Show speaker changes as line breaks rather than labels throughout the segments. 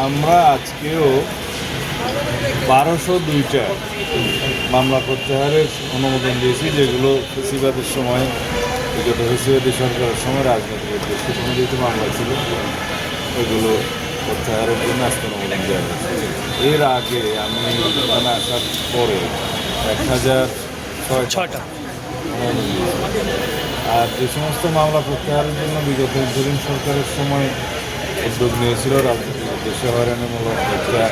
আমরা আজকেও 1202টা মামলা প্রত্যাহারের অনুমোদন দিয়েছি, যেগুলো ফেসিবাদের সময় বিগত ফেসিবাদী সরকারের সময় রাজনৈতিক উদ্দেশ্যে প্রণোদিত মামলা ছিল, ওইগুলো প্রত্যাহারের জন্য আজকে অনুমোদন দেওয়া হয়েছে। এর আগে আমি এখানে আসার পরে 1006টা অনুমোদন দিয়েছি। আর যে সমস্ত মামলা প্রত্যাহারের জন্য বিগত ইন্টারিম সরকারের সময় উদ্যোগ নিয়েছিল, রাজনৈতিক উদ্দেশ্যে হয়রানিমূলক হত্যা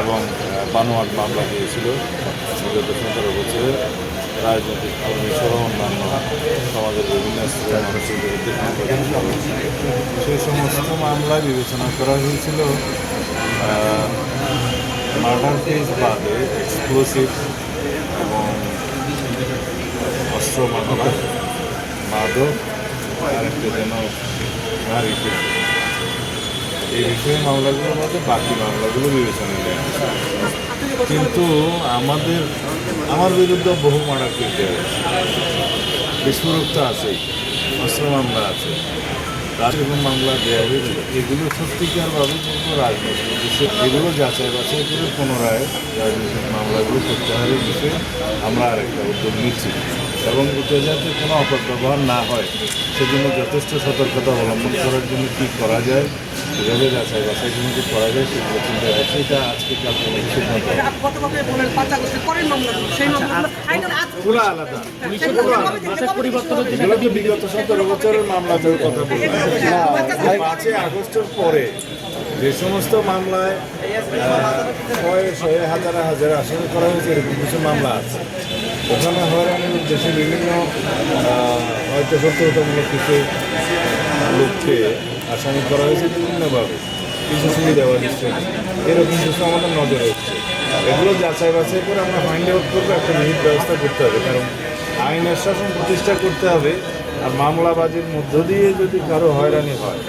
এবং বানোয়াট মামলা দিয়েছিল বিগত 17 বছরে রাজনৈতিক কর্মী সহ অন্যান্য সমাজের বিভিন্ন স্তরের মানুষের বিরুদ্ধে সেই সমস্ত মামলা বিবেচনা করা হয়েছিল মার্ডার কেস বাদে এক্সপ্লোসিভ এবং অস্ত্র মামলা, মাদক আর একটা যেন নারী কেস, এই বিষয়ে মামলাগুলোর মধ্যে বাকি মামলাগুলো বিবেচনা নেয়। কিন্তু আমার বিরুদ্ধে বহু মার্ডার কেস দেওয়া হয়েছে, বিস্ফোরক তো আছেই, অস্ত্র মামলা আছে, রাজনীতি মামলা দেওয়া হয়েছে। এগুলো সত্যিকারভাবে কোনো রাজনৈতিক উদ্দেশ্যে এগুলো যাচাই বাছাই করে পুনরায় রাজনৈতিক মামলাগুলো প্রত্যাহারের বিষয়ে আমরা আরেকটা উদ্যোগ নিচ্ছি এবং এটা যাতে কোনো অপব্যবহার না হয় সেজন্য যথেষ্ট সতর্কতা অবলম্বন করার জন্য কী করা যায়, কীভাবে যাচাই বাছাই কিন্তু করা যায় সেগুলো চিন্তা হচ্ছে। এটা আজকে কাল কোনো সিদ্ধান্ত পুরো আলাদা, এগুলো তো বিগত 17 বছরের মামলাদের কথা বললাম। 5 আগস্টের পরে যে সমস্ত মামলায় শয়ে হাজার হাজার আসামি করা হয়েছে, এরকম কিছু মামলা আছে। ওখানে হয়রানির উদ্দেশ্যে বিভিন্ন হয়তো সত্যতামূলক কিছু লোককে আসামি করা হয়েছে বিভিন্নভাবে, কিছু সুবিধা দিচ্ছে, এরকম কিছু আমাদের নজরে হচ্ছে। এগুলো যাচাই বাছাই করে আমরা ফাইন্ড আউট করবো, একটা নিহিত ব্যবস্থা করতে হবে, কারণ আইনের শাসন প্রতিষ্ঠা করতে হবে। আর মামলাবাজির মধ্য দিয়ে যদি কারো হয়রানি হয়